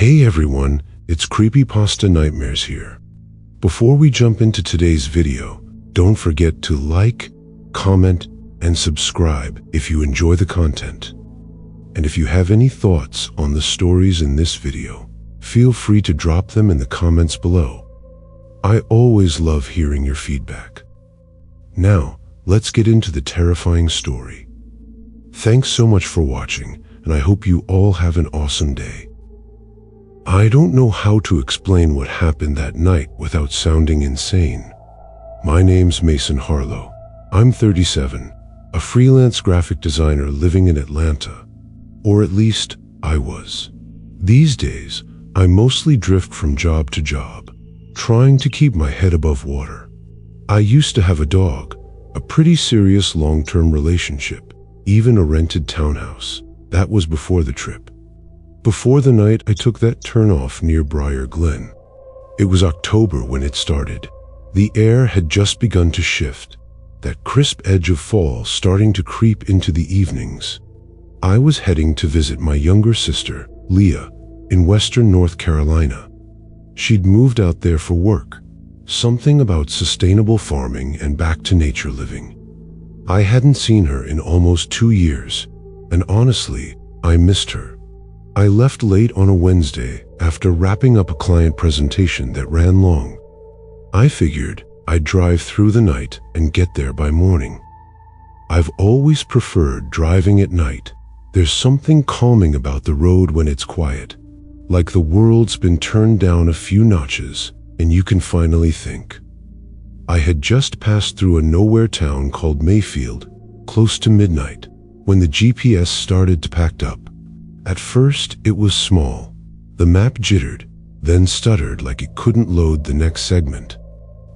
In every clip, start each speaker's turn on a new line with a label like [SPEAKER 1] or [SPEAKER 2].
[SPEAKER 1] Hey everyone, it's CreepypastaNightmares here. Before we jump into today's video, don't forget to like, comment, and subscribe if you enjoy the content. And if you have any thoughts on the stories in this video, feel free to drop them in the comments below. I always love hearing your feedback. Now, let's get into the terrifying story. Thanks so much for watching, and I hope you all have an awesome day. I don't know how to explain what happened that night without sounding insane. My name's Mason Harlow. I'm 37, a freelance graphic designer living in Atlanta. Or at least, I was. These days, I mostly drift from job to job, trying to keep my head above water. I used to have a dog, a pretty serious long-term relationship, even a rented townhouse. That was before the trip. Before the night I took that turn-off near Briar Glen. It was October when it started. The air had just begun to shift, that crisp edge of fall starting to creep into the evenings. I was heading to visit my younger sister, Leah, in western North Carolina. She'd moved out there for work, something about sustainable farming and back-to-nature living. I hadn't seen her in almost 2 years, and honestly, I missed her. I left late on a Wednesday after wrapping up a client presentation that ran long. I figured I'd drive through the night and get there by morning. I've always preferred driving at night. There's something calming about the road when it's quiet, like the world's been turned down a few notches and you can finally think. I had just passed through a nowhere town called Mayfield, close to midnight, when the GPS started to pack up. At first, it was small. The map jittered, then stuttered like it couldn't load the next segment.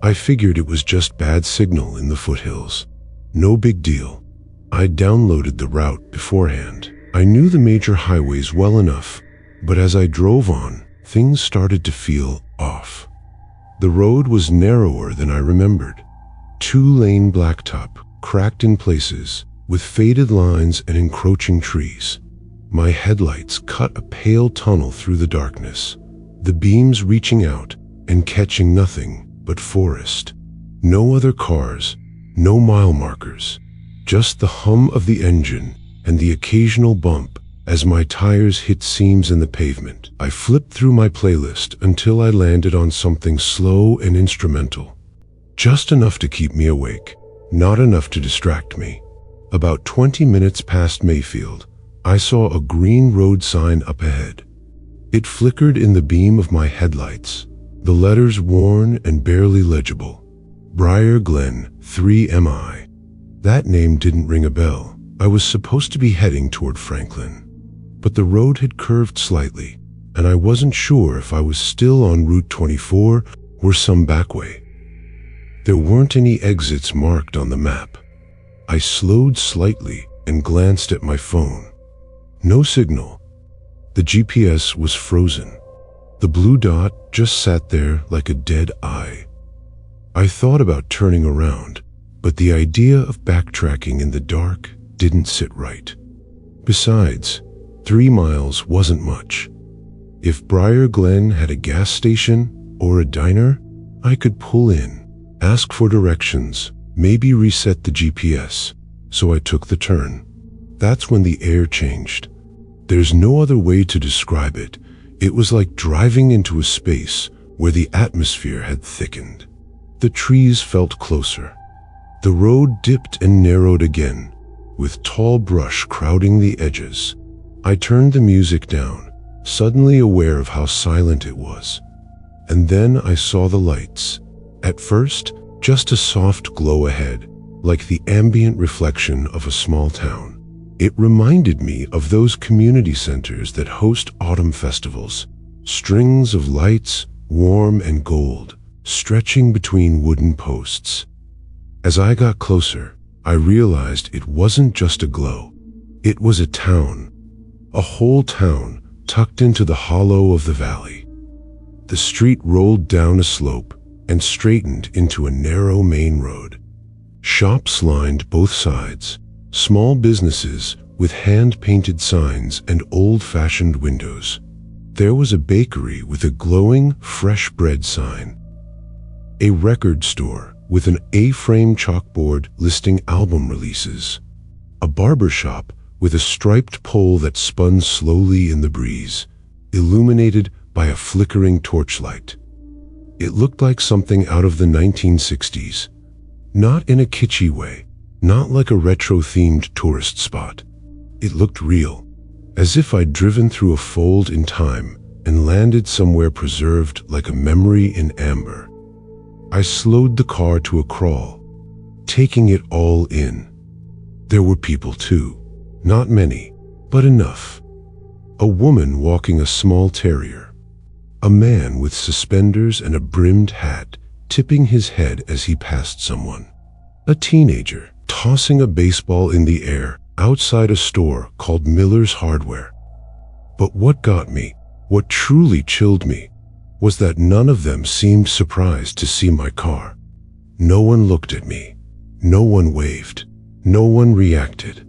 [SPEAKER 1] I figured it was just bad signal in the foothills. No big deal. I'd downloaded the route beforehand. I knew the major highways well enough, but as I drove on, things started to feel off. The road was narrower than I remembered. 2-lane blacktop, cracked in places, with faded lines and encroaching trees. My headlights cut a pale tunnel through the darkness, the beams reaching out and catching nothing but forest. No other cars, no mile markers, just the hum of the engine and the occasional bump as my tires hit seams in the pavement. I flipped through my playlist until I landed on something slow and instrumental. Just enough to keep me awake, not enough to distract me. About 20 minutes past Mayfield, I saw a green road sign up ahead. It flickered in the beam of my headlights, the letters worn and barely legible. Briar Glen, 3MI. That name didn't ring a bell. I was supposed to be heading toward Franklin. But the road had curved slightly, and I wasn't sure if I was still on Route 24 or some back way. There weren't any exits marked on the map. I slowed slightly and glanced at my phone. No signal. The GPS was frozen. The blue dot just sat there like a dead eye. I thought about turning around, but the idea of backtracking in the dark didn't sit right. Besides, 3 miles wasn't much. If Briar Glen had a gas station or a diner, I could pull in, ask for directions, maybe reset the GPS. So I took the turn. That's when the air changed. There's no other way to describe it. It was like driving into a space where the atmosphere had thickened. The trees felt closer. The road dipped and narrowed again, with tall brush crowding the edges. I turned the music down, suddenly aware of how silent it was. And then I saw the lights. At first, just a soft glow ahead, like the ambient reflection of a small town. It reminded me of those community centers that host autumn festivals. Strings of lights, warm and gold, stretching between wooden posts. As I got closer, I realized it wasn't just a glow. It was a town. A whole town tucked into the hollow of the valley. The street rolled down a slope and straightened into a narrow main road. Shops lined both sides. Small businesses with hand-painted signs and old-fashioned windows. There was a bakery with a glowing fresh bread sign, a record store with an A-frame chalkboard listing album releases, a barber shop with a striped pole that spun slowly in the breeze, illuminated by a flickering torchlight. It looked like something out of the 1960s, not in a kitschy way, not like a retro-themed tourist spot. It looked real, as if I'd driven through a fold in time and landed somewhere preserved like a memory in amber. I slowed the car to a crawl, taking it all in. There were people too, not many, but enough. A woman walking a small terrier, a man with suspenders and a brimmed hat tipping his head as he passed someone, a teenager tossing a baseball in the air outside a store called Miller's Hardware. But what got me, what truly chilled me, was that none of them seemed surprised to see my car. No one looked at me. No one waved. No one reacted.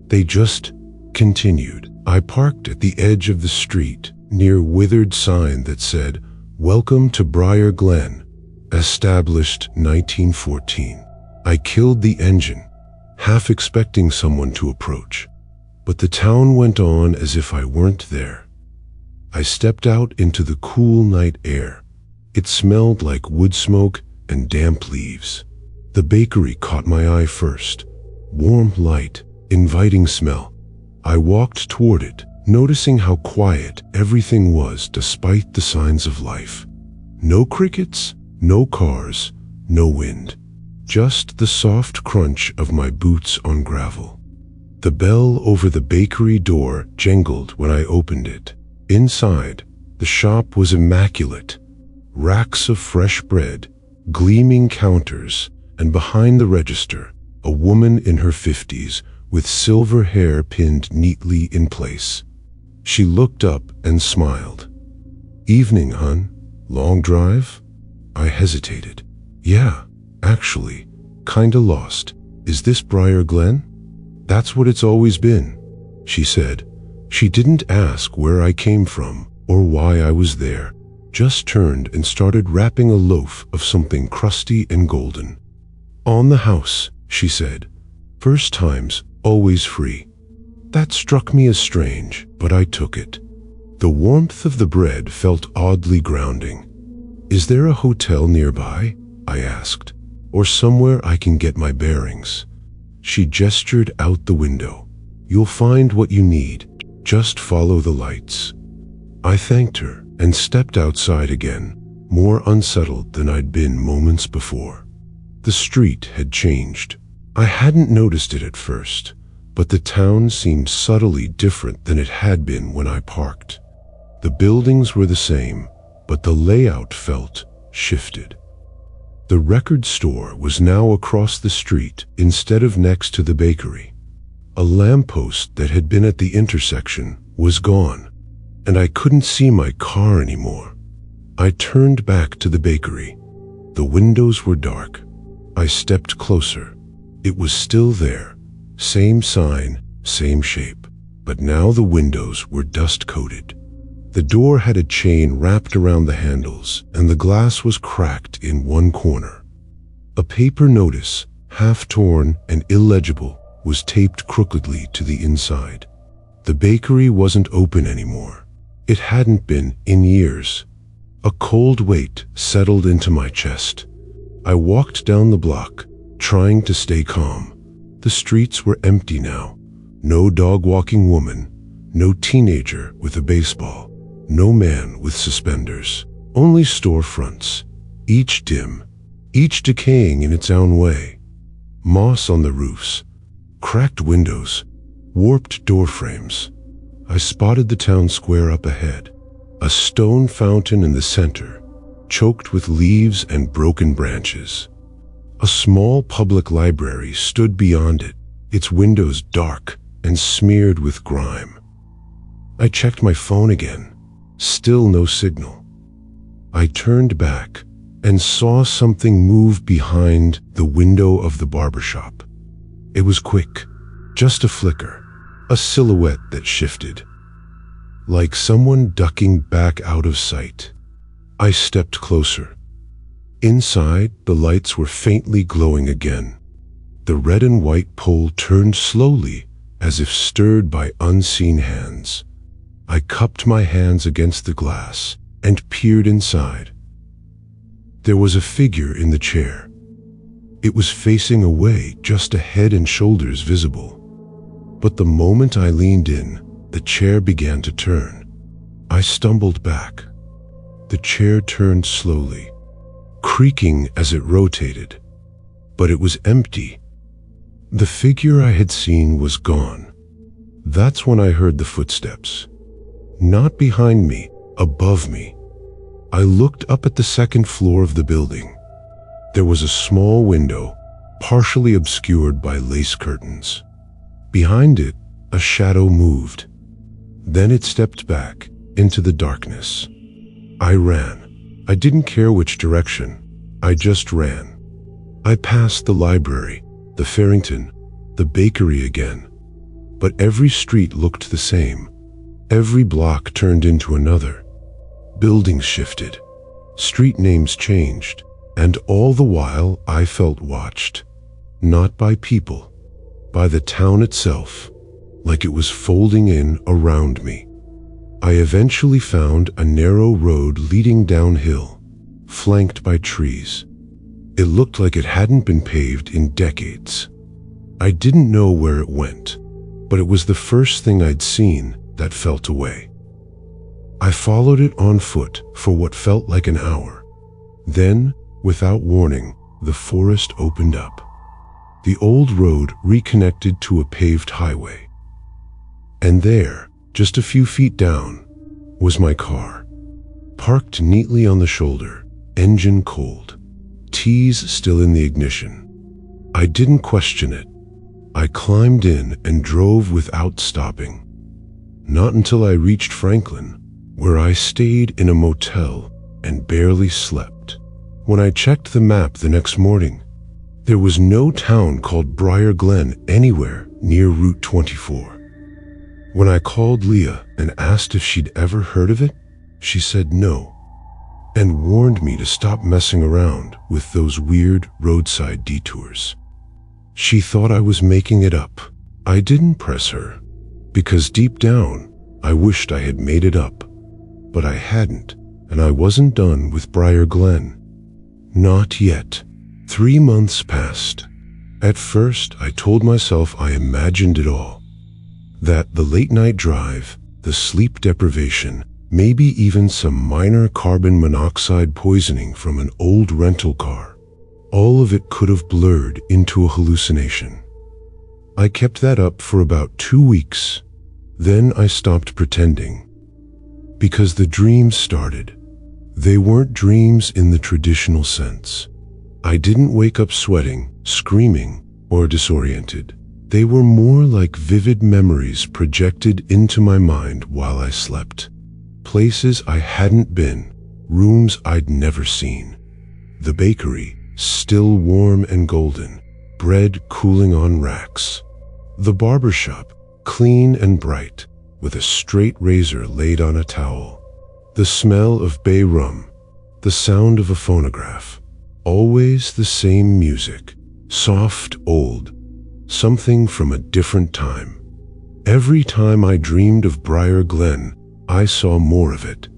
[SPEAKER 1] They just continued. I parked at the edge of the street, near a withered sign that said, "Welcome to Briar Glen, established 1914. I killed the engine, half expecting someone to approach. But the town went on as if I weren't there. I stepped out into the cool night air. It smelled like wood smoke and damp leaves. The bakery caught my eye first. Warm light, inviting smell. I walked toward it, noticing how quiet everything was despite the signs of life. No crickets, no cars, no wind. Just the soft crunch of my boots on gravel. The bell over the bakery door jangled when I opened it. Inside, the shop was immaculate. Racks of fresh bread, gleaming counters, and behind the register, a woman in her 50s with silver hair pinned neatly in place. She looked up and smiled. "Evening, hun. Long drive?" I hesitated. "Yeah, actually, kinda lost. Is this Briar Glen?" "That's what it's always been," she said. She didn't ask where I came from or why I was there, just turned and started wrapping a loaf of something crusty and golden. "On the house," she said. "First times, always free." That struck me as strange, but I took it. The warmth of the bread felt oddly grounding. "Is there a hotel nearby?" I asked. "Or somewhere I can get my bearings?" She gestured out the window. "You'll find what you need. Just follow the lights." I thanked her and stepped outside again, more unsettled than I'd been moments before. The street had changed. I hadn't noticed it at first, but the town seemed subtly different than it had been when I parked. The buildings were the same, but the layout felt shifted. The record store was now across the street instead of next to the bakery. A lamppost that had been at the intersection was gone, and I couldn't see my car anymore. I turned back to the bakery. The windows were dark. I stepped closer. It was still there. Same sign, same shape. But now the windows were dust-coated. The door had a chain wrapped around the handles, and the glass was cracked in one corner. A paper notice, half torn and illegible, was taped crookedly to the inside. The bakery wasn't open anymore. It hadn't been in years. A cold weight settled into my chest. I walked down the block, trying to stay calm. The streets were empty now. No dog-walking woman, no teenager with a baseball, no man with suspenders. Only storefronts, each dim, each decaying in its own way. Moss on the roofs, cracked windows, warped door frames. I spotted the town square up ahead, a stone fountain in the center, choked with leaves and broken branches. A small public library stood beyond it, its windows dark and smeared with grime. I checked my phone again. Still no signal. I turned back and saw something move behind the window of the barbershop. It was quick, just a flicker, a silhouette that shifted. like someone ducking back out of sight. I stepped closer. Inside, the lights were faintly glowing again. The red and white pole turned slowly, as if stirred by unseen hands. I cupped my hands against the glass and peered inside. There was a figure in the chair. It was facing away, just a head and shoulders visible. But the moment I leaned in, the chair began to turn. I stumbled back. The chair turned slowly, creaking as it rotated, but it was empty. The figure I had seen was gone. That's when I heard the footsteps. Not behind me, above me. I looked up at the second floor of the building. There was a small window, partially obscured by lace curtains. Behind it, a shadow moved. Then it stepped back into the darkness. I ran. I didn't care which direction. I just ran. I passed the library, the Farrington, the bakery again. But every street looked the same. Every block turned into another. Buildings shifted. Street names changed. And all the while I felt watched. Not by people, by the town itself, like it was folding in around me. I eventually found a narrow road leading downhill, flanked by trees. It looked like it hadn't been paved in decades. I didn't know where it went, but it was the first thing I'd seen that felt away. I followed it on foot for what felt like an hour. Then, without warning, the forest opened up. The old road reconnected to a paved highway. And there, just a few feet down, was my car, parked neatly on the shoulder, engine cold, keys still in the ignition. I didn't question it. I climbed in and drove without stopping. Not until I reached Franklin, where I stayed in a motel and barely slept. When I checked the map the next morning, there was no town called Briar Glen anywhere near Route 24. When I called Leah and asked if she'd ever heard of it, she said no, and warned me to stop messing around with those weird roadside detours. She thought I was making it up. I didn't press her, because deep down, I wished I had made it up. But I hadn't, and I wasn't done with Briar Glen. Not yet. 3 months passed. At first, I told myself I imagined it all. That the late-night drive, the sleep deprivation, maybe even some minor carbon monoxide poisoning from an old rental car, all of it could have blurred into a hallucination. I kept that up for about 2 weeks. Then I stopped pretending. Because the dreams started. They weren't dreams in the traditional sense. I didn't wake up sweating, screaming, or disoriented. They were more like vivid memories projected into my mind while I slept. Places I hadn't been, rooms I'd never seen. The bakery, still warm and golden, bread cooling on racks. The barbershop, clean and bright, with a straight razor laid on a towel. The smell of bay rum, the sound of a phonograph. Always the same music, soft, old, something from a different time. Every time I dreamed of Briar Glen, I saw more of it.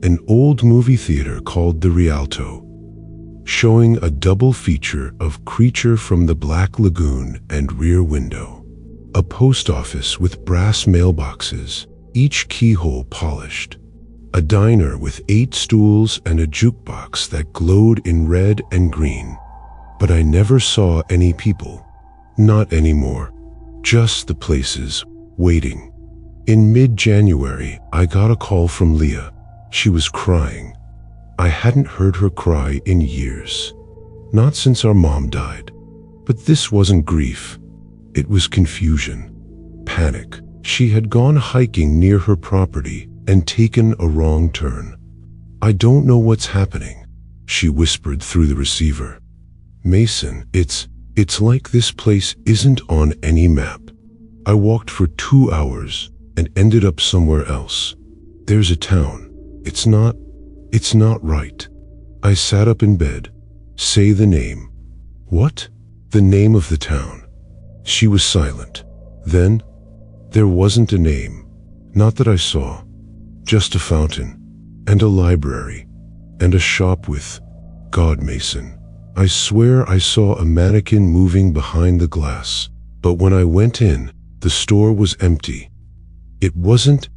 [SPEAKER 1] An old movie theater called the Rialto, showing a double feature of Creature from the Black Lagoon and Rear Window. A post office with brass mailboxes, each keyhole polished. A diner with 8 stools and a jukebox that glowed in red and green. But I never saw any people. Not anymore. Just the places, waiting. In mid-January, I got a call from Leah. She was crying. I hadn't heard her cry in years. Not since our mom died. But this wasn't grief. It was confusion. Panic. She had gone hiking near her property and taken a wrong turn. "I don't know what's happening," she whispered through the receiver. "Mason, it's like this place isn't on any map. I walked for 2 hours and ended up somewhere else. There's a town. It's not right. I sat up in bed. Say the name. What? The name of the town. She was silent. Then, there wasn't a name. Not that I saw. Just a fountain, and a library, and a shop with God Mason. I swear I saw a mannequin moving behind the glass, but when I went in, the store was empty. It wasn't.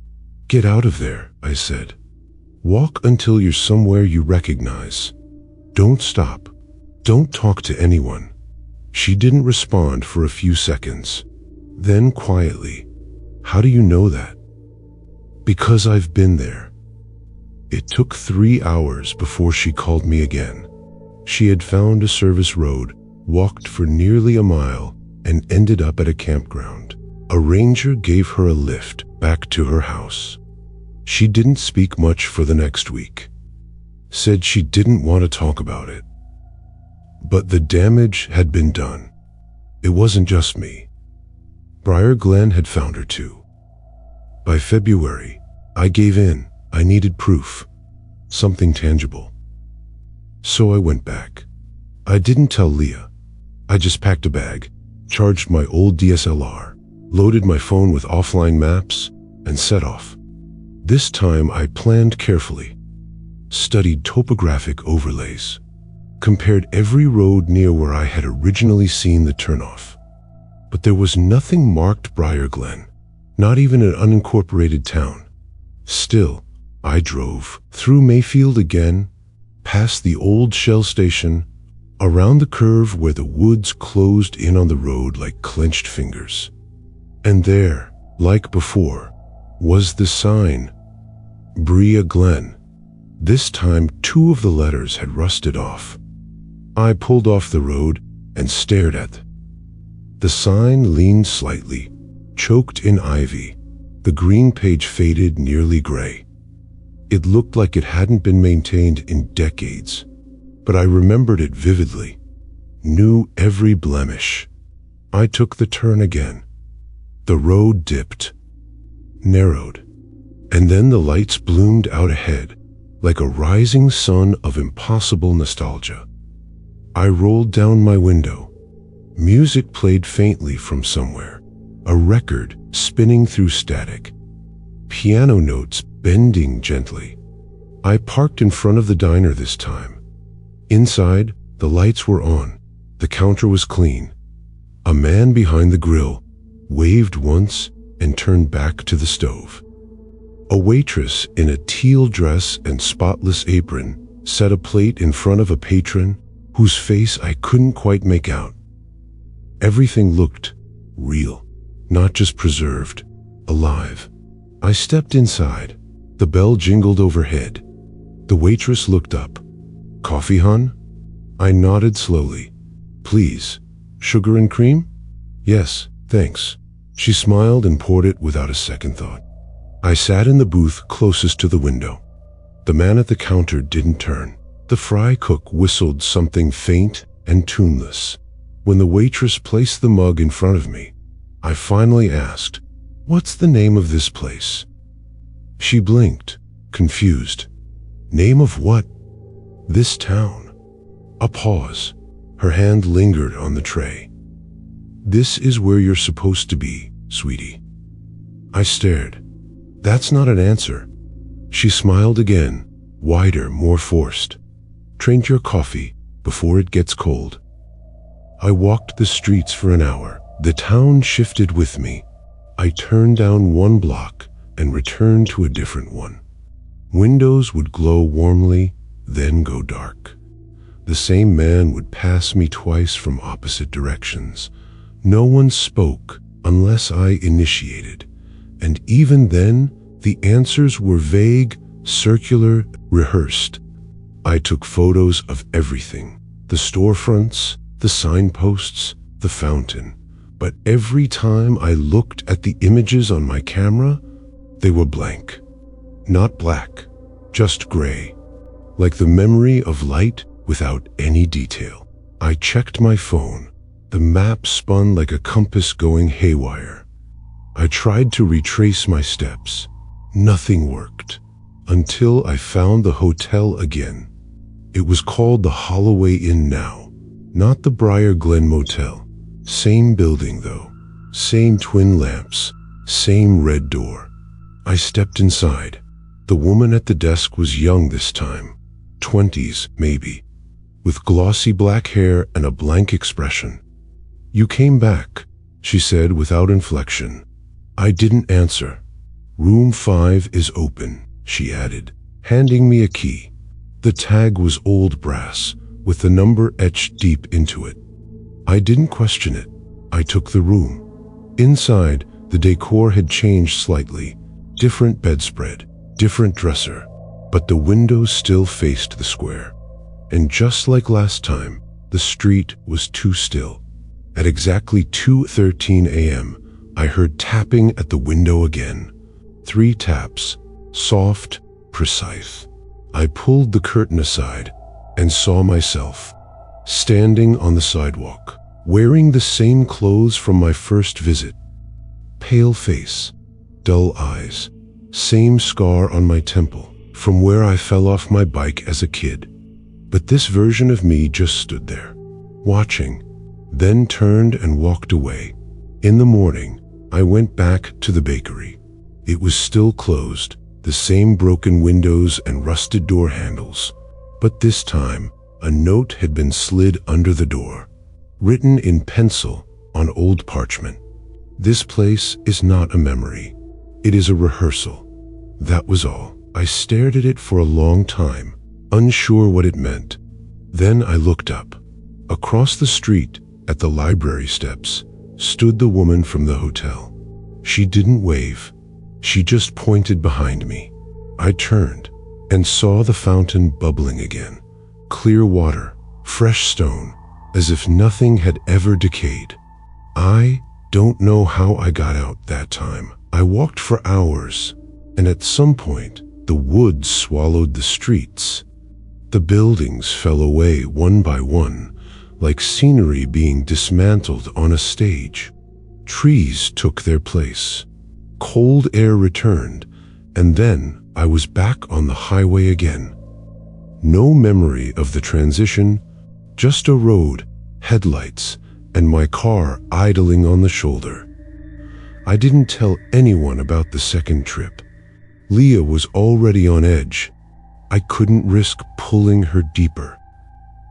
[SPEAKER 1] Get out of there, I said. Walk until you're somewhere you recognize. Don't stop. Don't talk to anyone. She didn't respond for a few seconds. Then quietly, how do you know that? Because I've been there. It took 3 hours before she called me again. She had found a service road, walked for nearly a mile, and ended up at a campground. A ranger gave her a lift back to her house. She didn't speak much for the next week. Said she didn't want to talk about it. But the damage had been done. It wasn't just me. Briar Glen had found her too. By February, I gave in. I needed proof. Something tangible. So I went back. I didn't tell Leah. I just packed a bag, charged my old DSLR, loaded my phone with offline maps, and set off. This time I planned carefully, studied topographic overlays, compared every road near where I had originally seen the turnoff. But there was nothing marked Briar Glen, not even an unincorporated town. Still, I drove through Mayfield again, past the old Shell station, around the curve where the woods closed in on the road like clenched fingers. And there, like before, was the sign, Bria Glen. This time 2 of the letters had rusted off. I pulled off the road and stared at it. The sign leaned slightly, choked in ivy. The green page faded nearly gray. It looked like it hadn't been maintained in decades, but I remembered it vividly, knew every blemish. I took the turn again. The road dipped, narrowed, and then the lights bloomed out ahead, like a rising sun of impossible nostalgia. I rolled down my window. Music played faintly from somewhere, a record spinning through static, piano notes bending gently. I parked in front of the diner this time. Inside, the lights were on. The counter was clean. A man behind the grill waved once and turned back to the stove. A waitress in a teal dress and spotless apron set a plate in front of a patron whose face I couldn't quite make out. Everything looked real, not just preserved, alive. I stepped inside. The bell jingled overhead. The waitress looked up. "Coffee, hon?" I nodded slowly. "Please. Sugar and cream?" "Yes, thanks." She smiled and poured it without a second thought. I sat in the booth closest to the window. The man at the counter didn't turn. The fry cook whistled something faint and tuneless. When the waitress placed the mug in front of me, I finally asked, "What's the name of this place?" She blinked, confused. "Name of what?" "This town." A pause. Her hand lingered on the tray. "This is where you're supposed to be, sweetie." I stared. "That's not an answer." She smiled again, wider, more forced. "Drink your coffee before it gets cold." I walked the streets for an hour. The town shifted with me. I turned down one block and returned to a different one. Windows would glow warmly, then go dark. The same man would pass me twice from opposite directions. No one spoke unless I initiated, and even then, the answers were vague, circular, rehearsed. I took photos of everything, the storefronts, the signposts, the fountain. But every time I looked at the images on my camera, they were blank. Not black, just gray, like the memory of light without any detail. I checked my phone. The map spun like a compass going haywire. I tried to retrace my steps. Nothing worked. Until I found the hotel again. It was called the Holloway Inn now, not the Briar Glen Motel. Same building though, same twin lamps, same red door. I stepped inside. The woman at the desk was young this time, 20s maybe, with glossy black hair and a blank expression. "You came back," she said without inflection. I didn't answer. "Room 5 is open," she added, handing me a key. The tag was old brass, with the number etched deep into it. I didn't question it. I took the room. Inside, the decor had changed slightly. Different bedspread, different dresser, but the windows still faced the square. And just like last time, the street was too still. At exactly 2:13 a.m., I heard tapping at the window again. 3 taps, soft, precise. I pulled the curtain aside and saw myself, standing on the sidewalk, wearing the same clothes from my first visit. Pale face, dull eyes, same scar on my temple from where I fell off my bike as a kid. But this version of me just stood there, watching, then turned and walked away. In the morning, I went back to the bakery. It was still closed, the same broken windows and rusted door handles. But this time, a note had been slid under the door, written in pencil on old parchment. "This place is not a memory. It is a rehearsal." That was all. I stared at it for a long time, unsure what it meant. Then I looked up. Across the street, at the library steps, stood the woman from the hotel. She didn't wave. She just pointed behind me. I turned and saw the fountain bubbling again. Clear water, fresh stone, as if nothing had ever decayed. I don't know how I got out that time. I walked for hours, and at some point, the woods swallowed the streets. The buildings fell away one by one, like scenery being dismantled on a stage. Trees took their place. Cold air returned, and then I was back on the highway again. No memory of the transition, just a road, headlights, and my car idling on the shoulder. I didn't tell anyone about the second trip. Leah was already on edge. I couldn't risk pulling her deeper.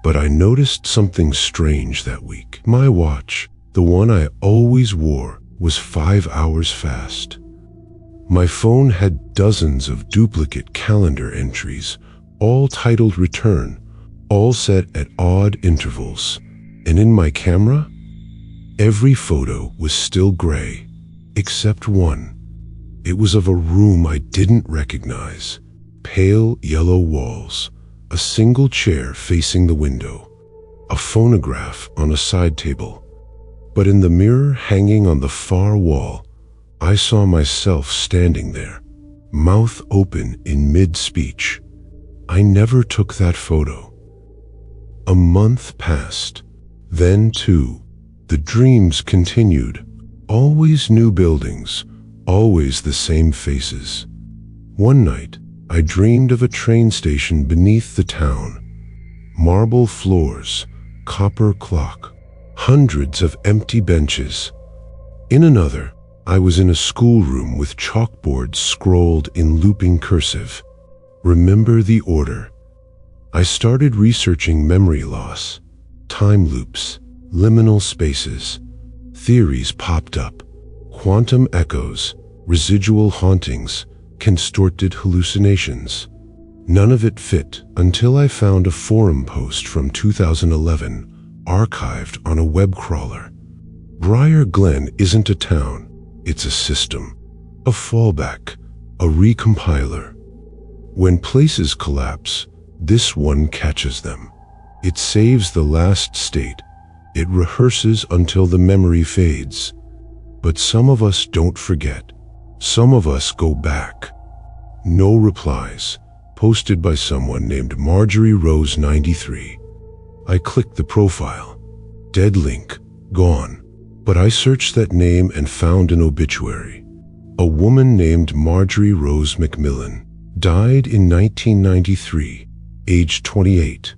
[SPEAKER 1] But I noticed something strange that week. My watch, the one I always wore, was 5 hours fast. My phone had dozens of duplicate calendar entries, all titled Return, all set at odd intervals. And in my camera, every photo was still gray, except one. It was of a room I didn't recognize. Pale yellow walls, a single chair facing the window, a phonograph on a side table. But in the mirror hanging on the far wall, I saw myself standing there, mouth open in mid-speech. I never took that photo. A month passed. Then, too, the dreams continued. Always new buildings, always the same faces. One night, I dreamed of a train station beneath the town. Marble floors, copper clock, hundreds of empty benches. In another, I was in a schoolroom with chalkboards scrolled in looping cursive. Remember the order. I started researching memory loss, time loops, liminal spaces. Theories popped up. Quantum echoes, residual hauntings, contorted hallucinations. None of it fit until I found a forum post from 2011, archived on a web crawler. Briar Glen isn't a town, it's a system, a fallback, a recompiler. When places collapse, this one catches them. It saves the last state. It rehearses until the memory fades. But some of us don't forget. Some of us go back. No replies, posted by someone named Marjorie Rose 93. I clicked the profile. Dead link, gone. But I searched that name and found an obituary. A woman named Marjorie Rose McMillan died in 1993, aged 28.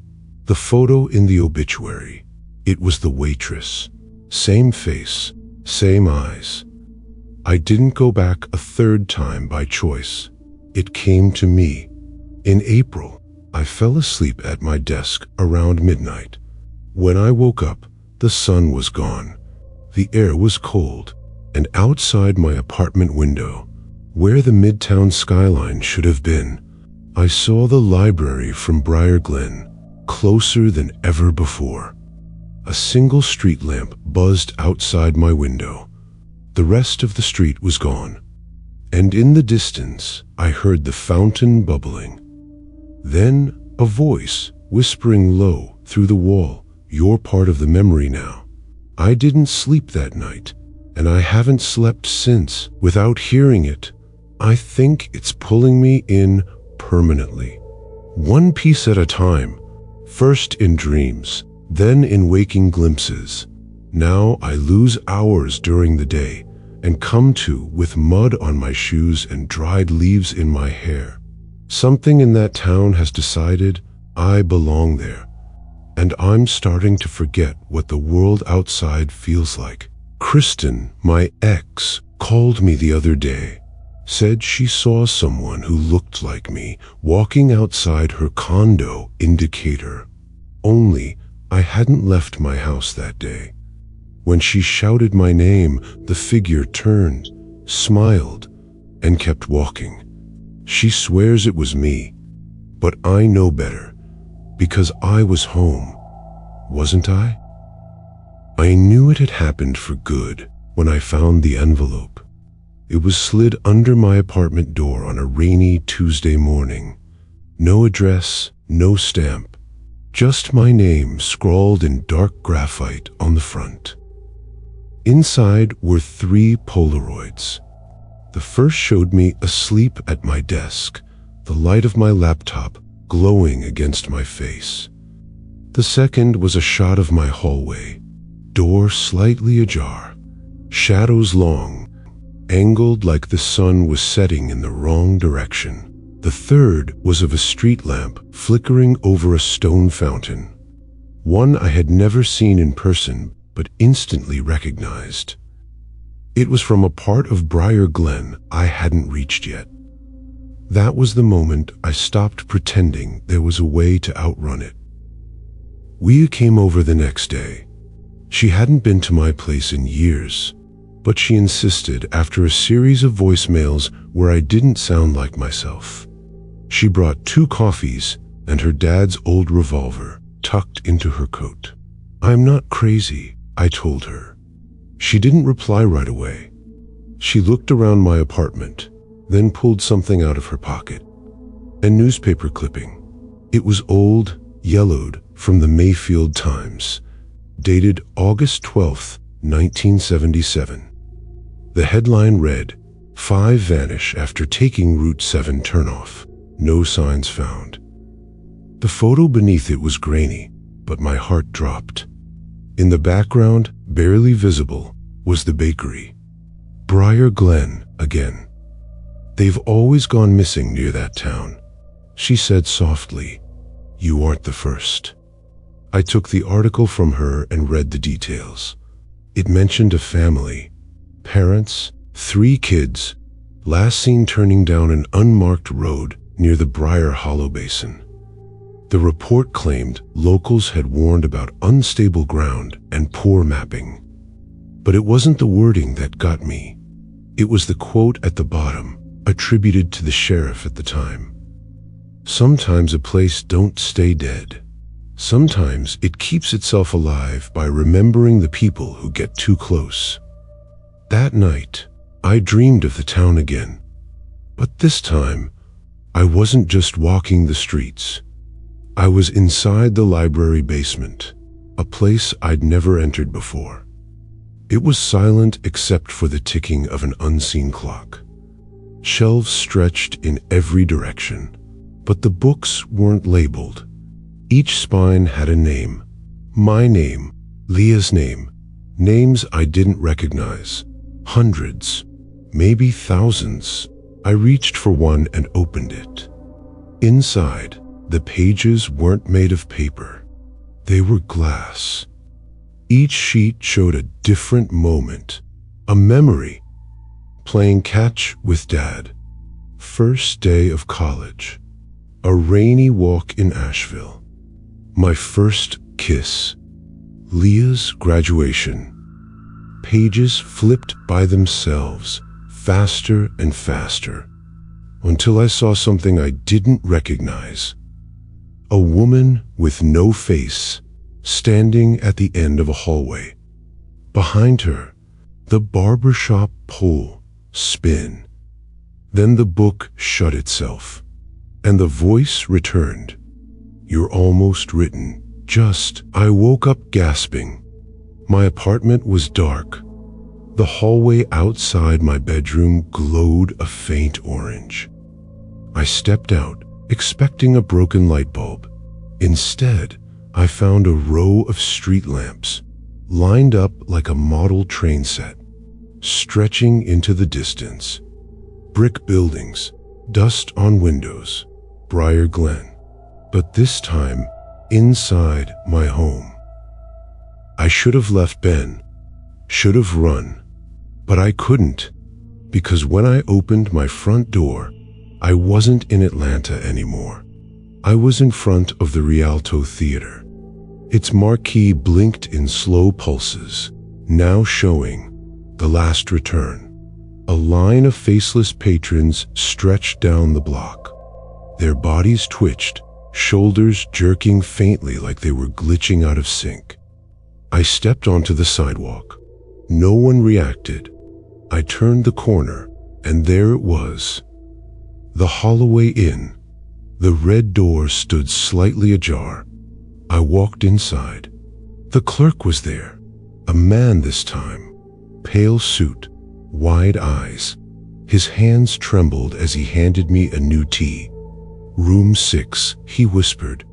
[SPEAKER 1] The photo in the obituary. It was the waitress. Same face, same eyes. I didn't go back a third time by choice. It came to me. In April, I fell asleep at my desk around midnight. When I woke up, the sun was gone. The air was cold, and outside my apartment window, where the Midtown skyline should have been, I saw the library from Briar Glen, closer than ever before. A single street lamp buzzed outside my window. The rest of the street was gone, and in the distance, I heard the fountain bubbling. Then a voice whispering low through the wall, "You're part of the memory now." I didn't sleep that night, and I haven't slept since without hearing it. I think it's pulling me in permanently. One piece at a time, first in dreams, then in waking glimpses. Now I lose hours during the day and come to with mud on my shoes and dried leaves in my hair. Something in that town has decided I belong there, and I'm starting to forget what the world outside feels like. Kristen, my ex, called me the other day, said she saw someone who looked like me walking outside her condo in Decatur. Only I hadn't left my house that day. When she shouted my name, the figure turned, smiled, and kept walking. She swears it was me, but I know better, because I was home, wasn't I? I knew it had happened for good when I found the envelope. It was slid under my apartment door on a rainy Tuesday morning. No address, no stamp, just my name scrawled in dark graphite on the front. Inside were 3 Polaroids. The first showed me asleep at my desk, the light of my laptop glowing against my face. The second was a shot of my hallway, door slightly ajar, shadows long, angled like the sun was setting in the wrong direction. The third was of a street lamp flickering over a stone fountain, one I had never seen in person but instantly recognized. It was from a part of Briar Glen I hadn't reached yet. That was the moment I stopped pretending there was a way to outrun it. Wea came over the next day. She hadn't been to my place in years, but she insisted after a series of voicemails where I didn't sound like myself. She brought 2 coffees and her dad's old revolver tucked into her coat. "I'm not crazy," I told her. She didn't reply right away. She looked around my apartment, then pulled something out of her pocket. A newspaper clipping. It was old, yellowed, from the Mayfield Times, dated August 12, 1977. The headline read, "5 vanish after taking Route 7 turnoff. No signs found." The photo beneath it was grainy, but my heart dropped. In the background, barely visible, was the bakery. Briar Glen again. "They've always gone missing near that town," she said softly. "You aren't the first." I took the article from her and read the details. It mentioned a family, parents, 3 kids, last seen turning down an unmarked road near the Briar Hollow Basin. The report claimed locals had warned about unstable ground and poor mapping. But it wasn't the wording that got me. It was the quote at the bottom, attributed to the sheriff at the time. "Sometimes a place don't stay dead. Sometimes it keeps itself alive by remembering the people who get too close." That night, I dreamed of the town again. But this time, I wasn't just walking the streets. I was inside the library basement, a place I'd never entered before. It was silent except for the ticking of an unseen clock. Shelves stretched in every direction, but the books weren't labeled. Each spine had a name. My name, Leah's name, names I didn't recognize. Hundreds. maybe thousands. I reached for one and opened it. Inside, the pages weren't made of paper. They were glass. Each sheet showed a different moment, a memory. Playing catch with Dad. First day of college. A rainy walk in Asheville. My first kiss. Leah's graduation. Pages flipped by themselves, faster and faster, until I saw something I didn't recognize. A woman with no face, standing at the end of a hallway. Behind her, the barbershop pole spin. Then the book shut itself, and the voice returned. You're almost written. I woke up gasping. My apartment was dark. The hallway outside my bedroom glowed a faint orange. I stepped out, expecting a broken light bulb. Instead, I found a row of street lamps, lined up like a model train set, stretching into the distance. Brick buildings, dust on windows, Briar Glen. But this time, inside my home. I should have left Ben, should have run, but I couldn't, because when I opened my front door, I wasn't in Atlanta anymore. I was in front of the Rialto Theater. Its marquee blinked in slow pulses, now showing The Last Return. A line of faceless patrons stretched down the block. Their bodies twitched, shoulders jerking faintly like they were glitching out of sync. I stepped onto the sidewalk. No one reacted. I turned the corner, and there it was. The Holloway Inn. The red door stood slightly ajar. I walked inside. The clerk was there, a man this time. Pale suit, wide eyes. His hands trembled as he handed me a new tea. Room 6, he whispered.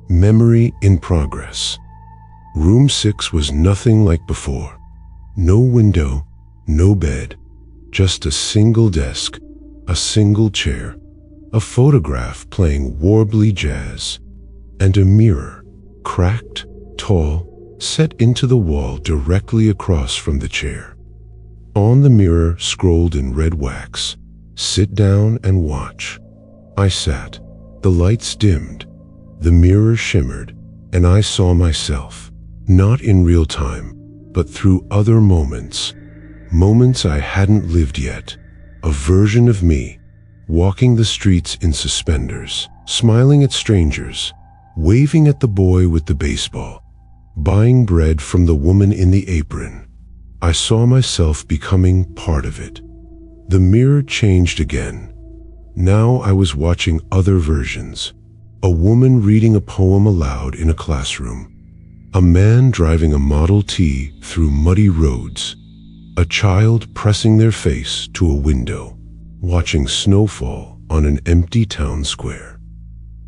[SPEAKER 1] Memory in progress. Room 6 was nothing like before. No window, no bed, just a single desk, a single chair, a photograph playing warbly jazz, and a mirror, cracked, tall, set into the wall directly across from the chair. On the mirror scrolled in red wax, "Sit down and watch." I sat. The lights dimmed, the mirror shimmered, and I saw myself, not in real time, but through other moments, moments I hadn't lived yet, a version of me, walking the streets in suspenders, smiling at strangers, waving at the boy with the baseball, buying bread from the woman in the apron. I saw myself becoming part of it. The mirror changed again. Now I was watching other versions. A woman reading a poem aloud in a classroom. A man driving a Model T through muddy roads. A child pressing their face to a window, watching snowfall on an empty town square.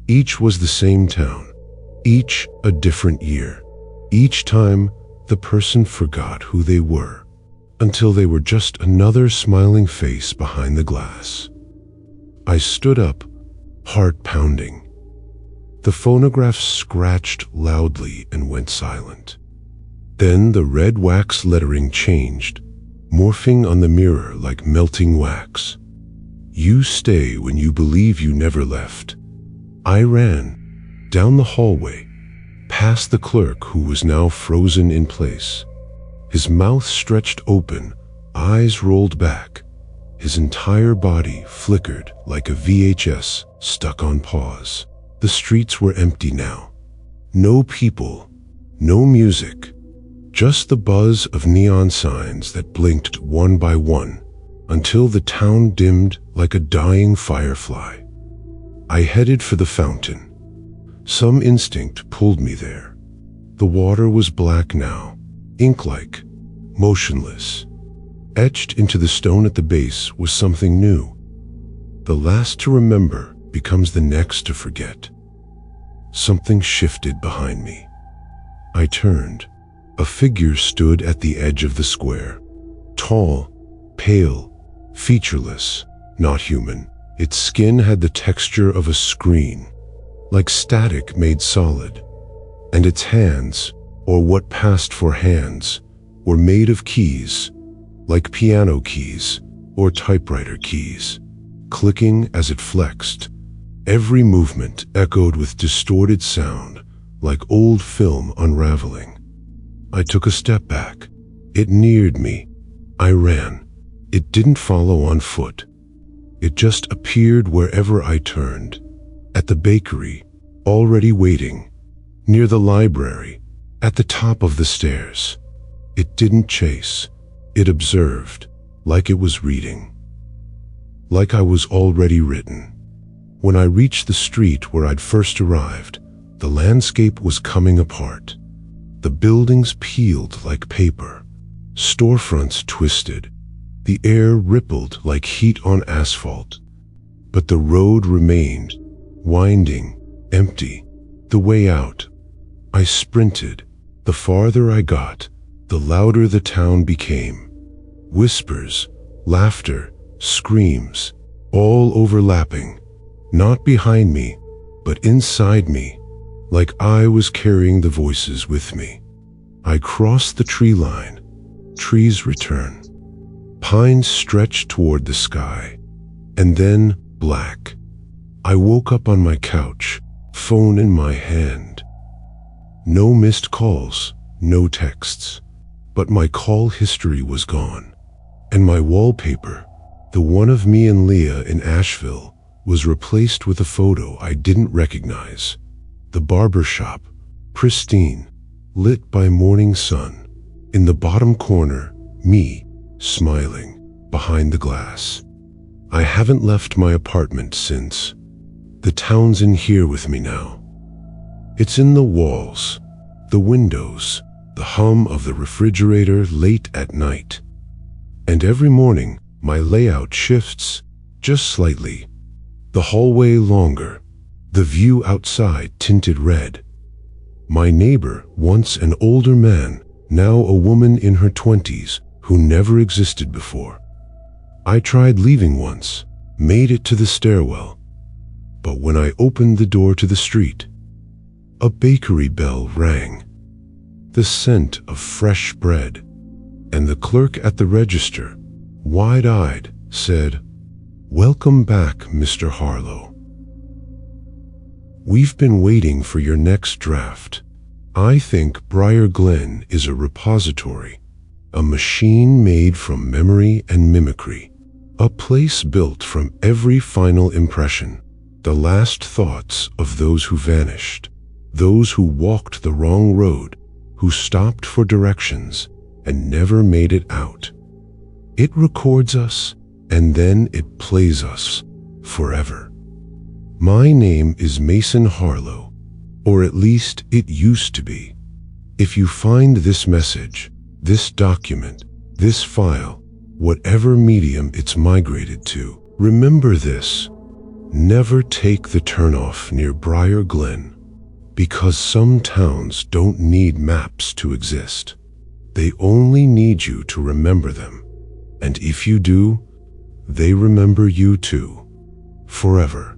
[SPEAKER 1] Each was the same town, each a different year. Each time, the person forgot who they were, until they were just another smiling face behind the glass. I stood up, heart pounding. The phonograph scratched loudly and went silent. Then the red wax lettering changed, morphing on the mirror like melting wax. You stay when you believe you never left. I ran, down the hallway, past the clerk who was now frozen in place. His mouth stretched open, eyes rolled back. His entire body flickered like a VHS stuck on pause. The streets were empty now. No people, no music, just the buzz of neon signs that blinked one by one until the town dimmed like a dying firefly. I headed for the fountain. Some instinct pulled me there. The water was black now, ink-like, motionless. Etched into the stone at the base was something new. The last to remember becomes the next to forget. Something shifted behind me. I turned. A figure stood at the edge of the square. Tall, pale, featureless, not human. Its skin had the texture of a screen, like static made solid. And its hands, or what passed for hands, were made of keys, like piano keys or typewriter keys, clicking as it flexed. Every movement echoed with distorted sound, like old film unraveling. I took a step back. It neared me. I ran. It didn't follow on foot. It just appeared wherever I turned. At the bakery, already waiting. Near the library, at the top of the stairs. It didn't chase. It observed, like it was reading. Like I was already written. When I reached the street where I'd first arrived, the landscape was coming apart. The buildings peeled like paper. Storefronts twisted. The air rippled like heat on asphalt. But the road remained, winding, empty, the way out. I sprinted. The farther I got, the louder the town became. Whispers, laughter, screams, all overlapping, not behind me, but inside me, like I was carrying the voices with me. I crossed the tree line. Trees return. Pines stretch toward the sky, and then black. I woke up on my couch, phone in my hand. No missed calls, no texts, but my call history was gone. And my wallpaper, the one of me and Leah in Asheville, was replaced with a photo I didn't recognize. The barber shop, pristine, lit by morning sun. In the bottom corner, me, smiling, behind the glass. I haven't left my apartment since. The town's in here with me now. It's in the walls, the windows, the hum of the refrigerator late at night. And every morning, my layout shifts, just slightly. The hallway longer, the view outside tinted red. My neighbor, once an older man, now a woman in her 20s, who never existed before. I tried leaving once, made it to the stairwell. But when I opened the door to the street, a bakery bell rang. The scent of fresh bread, and the clerk at the register, wide-eyed, said, "Welcome back, Mr. Harlow. We've been waiting for your next draft. I think Briar Glen is a repository, a machine made from memory and mimicry, a place built from every final impression, the last thoughts of those who vanished, those who walked the wrong road, who stopped for directions and never made it out. It records us, and then it plays us forever. My name is Mason Harlow, or at least it used to be. If you find this message, this document, this file, whatever medium it's migrated to, remember this: never take the turnoff near Briar Glen, because some towns don't need maps to exist. They only need you to remember them. And if you do, they remember you too, forever."